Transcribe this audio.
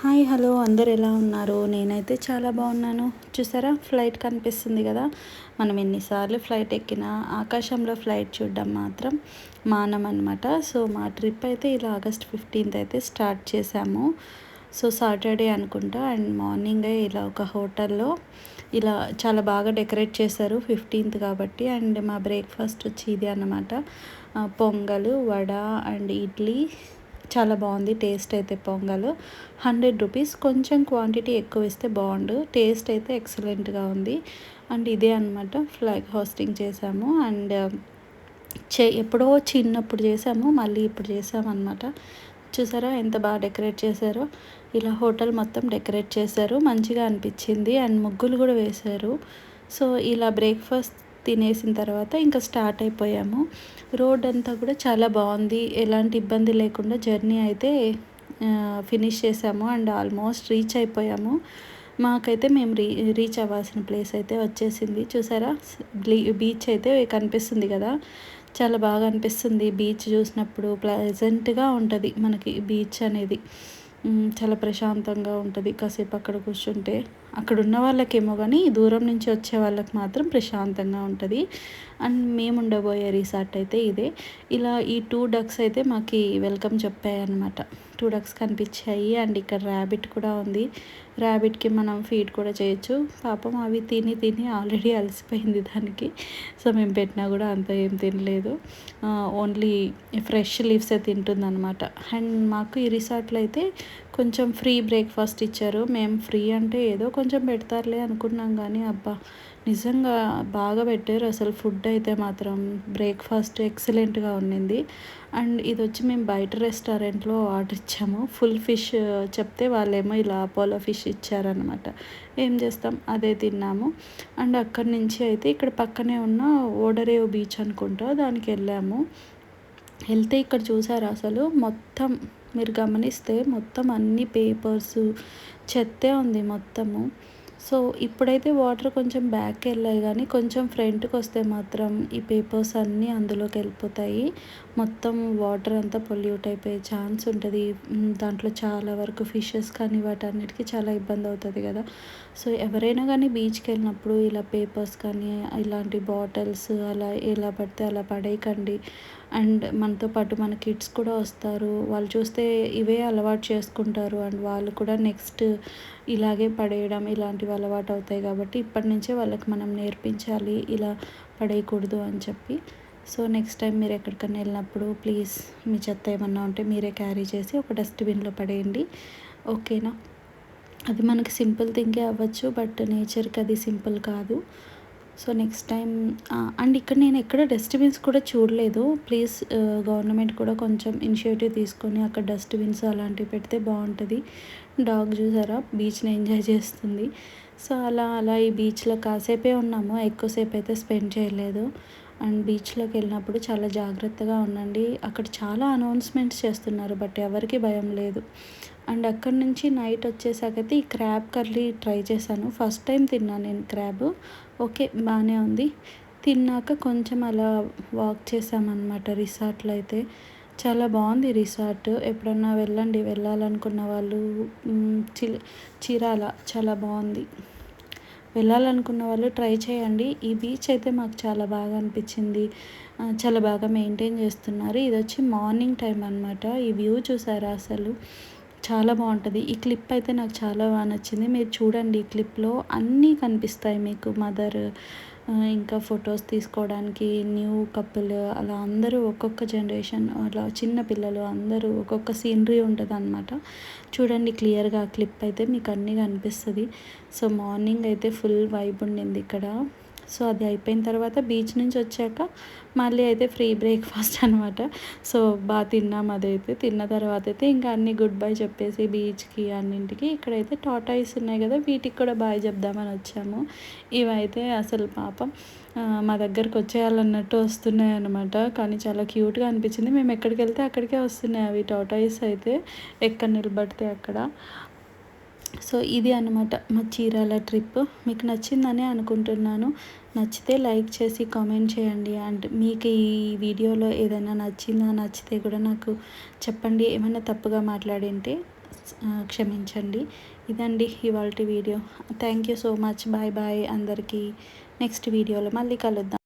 Hi hello అందరు ఎలా ఉన్నారు? నేనైతే చాలా బాగున్నాను. చూసారా ఫ్లైట్ కనిపిస్తుంది కదా. మనం ఎన్నిసార్లు ఫ్లైట్ ఎక్కినా ఆకాశంలో ఫ్లైట్ చూడడం మాత్రం మానమన్నమాట. సో మా ట్రిప్ అయితే ఇలా ఆగస్ట్ 15th అయితే స్టార్ట్ చేసాము. సో సాటర్డే అనుకుంటా అండ్ మార్నింగే ఇలా ఒక హోటల్లో ఇలా చాలా బాగా డెకరేట్ చేశారు 15th కాబట్టి. అండ్ మా బ్రేక్ఫాస్ట్ వచ్చి ఇది అన్నమాట, పొంగల్, వడ అండ్ ఇడ్లీ. చాలా బాగుంది టేస్ట్ అయితే. పొంగల్ 100 రూపీస్, కొంచెం క్వాంటిటీ ఎక్కువ ఇస్తే బాగుండు. టేస్ట్ అయితే ఎక్సలెంట్గా ఉంది. అండ్ ఇదే అనమాట ఫ్లాగ్ హోస్టింగ్ చేసాము. అండ్ ఎప్పుడో చిన్నప్పుడు చేసాము, మళ్ళీ ఇప్పుడు చేసామన్నమాట. చూసారా ఎంత బాగా డెకరేట్ చేశారో. ఇలా హోటల్ మొత్తం డెకరేట్ చేశారు, మంచిగా అనిపించింది. అండ్ ముగ్గులు కూడా వేశారు. సో ఇలా బ్రేక్ఫాస్ట్ తినేసిన తర్వాత ఇంకా స్టార్ట్ అయిపోయాము. రోడ్ అంతా కూడా చాలా బాగుంది, ఎలాంటి ఇబ్బంది లేకుండా జర్నీ అయితే ఫినిష్ చేసాము. అండ్ ఆల్మోస్ట్ రీచ్ అయిపోయాము. మాకైతే మేము రీచ్ అవ్వాల్సిన ప్లేస్ అయితే వచ్చేసింది. చూసారా బీచ్ అయితే కనిపిస్తుంది కదా, చాలా బాగా అనిపిస్తుంది. బీచ్ చూసినప్పుడు ప్లెజెంట్గా ఉంటుంది మనకి బీచ్ అనేది. చాలా ప్రశాంతంగా ఉంటుంది. కాసేపు అక్కడ కూర్చుంటే అక్కడ ఉన్న వాళ్ళకేమో కానీ దూరం నుంచి వచ్చే వాళ్ళకి మాత్రం ప్రశాంతంగా ఉంటుంది. అండ్ మేము ఉండబోయే రిసార్ట్ అయితే ఇదే. ఇలా ఈ 2 డక్స్ అయితే మాకు వెల్కమ్ చెప్పాయి అన్నమాట. 2 డక్స్ కనిపించాయి. అండ్ ఇక్కడ ర్యాబిట్ కూడా ఉంది. ర్యాబిట్కి మనం ఫీడ్ కూడా చేయొచ్చు. పాపం అవి తిని తిని ఆల్రెడీ అలసిపోయింది దానికి. సో మేము పెట్టినా కూడా అంత ఏం తినలేదు, ఓన్లీ ఫ్రెష్ లీవ్సే తింటుంది అనమాట. అండ్ మాకు ఈ రిసార్ట్లో అయితే కొంచెం ఫ్రీ బ్రేక్ఫాస్ట్ ఇచ్చారు. మేము ఫ్రీ అంటే ఏదో కొంచెం పెడతారులే అనుకున్నాం కానీ అబ్బా నిజంగా బాగా పెట్టారు అసలు. ఫుడ్ అయితే మాత్రం బ్రేక్ఫాస్ట్ ఎక్సలెంట్గా ఉండింది. అండ్ ఇది వచ్చి మేము బయట రెస్టారెంట్లో ఆర్డర్ ఇచ్చాము. ఫుల్ ఫిష్ చెప్తే వాళ్ళేమో ఇలా అపోలో ఫిష్ ఇచ్చారనమాట. ఏం చేస్తాం, అదే తిన్నాము. అండ్ అక్కడి నుంచి అయితే ఇక్కడ పక్కనే ఉన్న ఓడరేవు బీచ్ అనుకుంటా, దానికి వెళ్ళాము. వెళ్తే ఇక్కడ చూసారు అసలు మొత్తం మీరు గమనిస్తే మొత్తం అన్ని పేపర్స్ చెత్తే ఉంది మొత్తము. సో ఇప్పుడైతే వాటర్ కొంచెం బ్యాక్కి వెళ్ళాయి కానీ కొంచెం ఫ్రంట్కి వస్తే మాత్రం ఈ పేపర్స్ అన్నీ అందులోకి వెళ్ళిపోతాయి. మొత్తం వాటర్ అంతా పొల్యూట్ అయిపోయే ఛాన్స్ ఉంటుంది. దాంట్లో చాలా వరకు ఫిషెస్ కానీ వాటన్నిటికీ చాలా ఇబ్బంది అవుతుంది కదా. సో ఎవరైనా కానీ బీచ్కి వెళ్ళినప్పుడు ఇలా పేపర్స్ కానీ ఇలాంటి బాటిల్స్ అలా ఎలా పడితే అలా పడేయకండి. అండ్ మనతో పాటు మన కిడ్స్ కూడా వస్తారు, వాళ్ళు చూస్తే ఇవే అలవాటు చేసుకుంటారు. అండ్ వాళ్ళు కూడా నెక్స్ట్ ఇలాగే పడేయడం ఇలాంటివి అలవాటు అవుతాయి కాబట్టి ఇప్పటి నుంచే వాళ్ళకి మనం నేర్పించాలి ఇలా పడేయకూడదు అని చెప్పి. సో నెక్స్ట్ టైం మీరు ఎక్కడికైనా వెళ్ళినప్పుడు ప్లీజ్ మీ చెత్త ఏమన్నా ఉంటే మీరే క్యారీ చేసి ఒక డస్ట్బిన్లో పడేయండి, ఓకేనా. అది మనకి సింపుల్ థింగే అవ్వచ్చు, బట్ నేచర్కి అది సింపుల్ కాదు. So next time. అండ్ ఇక్కడ నేను ఎక్కడ డస్ట్బిన్స్ కూడా చూడలేదు. ప్లీజ్ గవర్నమెంట్ కూడా కొంచెం ఇనిషియేటివ్ తీసుకొని అక్కడ డస్ట్బిన్స్ అలాంటివి పెడితే బాగుంటుంది. డాగ్ చూసారా బీచ్ని ఎంజాయ్ చేస్తుంది. సో అలా అలా ఈ బీచ్లో కాసేపే ఉన్నాము, ఎక్కువసేపు అయితే స్పెండ్ చేయలేదు. అండ్ బీచ్లోకి వెళ్ళినప్పుడు చాలా జాగ్రత్తగా ఉండండి. అక్కడ చాలా అనౌన్స్మెంట్స్ చేస్తున్నారు బట్ ఎవరికి భయం లేదు. అండ్ అక్కడి నుంచి నైట్ వచ్చేసాకైతే ఈ క్రాబ్ కర్రీ ట్రై చేశాను. ఫస్ట్ టైం తిన్నాను నేను క్రాబ్. ఓకే బాగానే ఉంది. తిన్నాక కొంచెం అలా వాక్ చేసామన్నమాట రిసార్ట్లో అయితే. చాలా బాగుంది రిసార్ట్, ఎప్పుడన్నా వెళ్ళండి వెళ్ళాలనుకున్న వాళ్ళు. చీరాల చాలా బాగుంది, వెళ్ళాలనుకున్న వాళ్ళు ట్రై చేయండి. ఈ బీచ్ అయితే మాకు చాలా బాగా అనిపించింది. చాలా బాగా మెయింటైన్ చేస్తున్నారు. ఇది వచ్చి మార్నింగ్ టైం అనమాట. ఈ వ్యూ చూసారా అసలు చాలా బాగుంటుంది. ఈ క్లిప్ అయితే నాకు చాలా బాగా నచ్చింది. మీరు చూడండి, ఈ క్లిప్లో అన్నీ కనిపిస్తాయి మీకు. మదర్, ఇంకా ఫొటోస్ తీసుకోవడానికి న్యూ కపుల్, అలా అందరూ ఒక్కొక్క జనరేషన్, అలా చిన్న పిల్లలు అందరూ ఒక్కొక్క సీనరీ ఉంటుంది అనమాట. చూడండి క్లియర్గా క్లిప్ అయితే మీకు అన్నీ కనిపిస్తుంది. సో మార్నింగ్ అయితే ఫుల్ వైబ్ ఉండింది ఇక్కడ. సో అది అయిపోయిన తర్వాత బీచ్ నుంచి వచ్చాక మళ్ళీ అయితే ఫ్రీ బ్రేక్ఫాస్ట్ అనమాట. సో బాగా తిన్నాం. అదైతే తిన్న తర్వాత అయితే ఇంకా అన్నీ గుడ్ బై చెప్పేసి బీచ్కి అన్నింటికి ఇక్కడైతే టాటాయిస్ ఉన్నాయి కదా, వీటికి కూడా బాయ్ చెప్దామని వచ్చాము. ఇవైతే అసలు పాపం మా దగ్గరకు వచ్చేయాలన్నట్టు వస్తున్నాయి అనమాట. కానీ చాలా క్యూట్గా అనిపించింది. మేము ఎక్కడికి వెళ్తే అక్కడికే వస్తున్నాయి అవి టాటాయిస్ అయితే, ఎక్కడ నిలబడితే అక్కడ. సో ఇది అన్నమాట మా చీరాల ట్రిప్. మీకు నచ్చిందని అనుకుంటున్నాను. నచ్చితే లైక్ చేసి కామెంట్ చేయండి. అండ్ మీకు ఈ వీడియోలో ఏదైనా నచ్చితే కూడా నాకు చెప్పండి. ఏమైనా తప్పుగా మాట్లాడింటే క్షమించండి. ఇదండి ఇవాల్టి video. Thank you so much. Bye bye అందరికీ. నెక్స్ట్ వీడియోలో మళ్ళీ కలుద్దాం.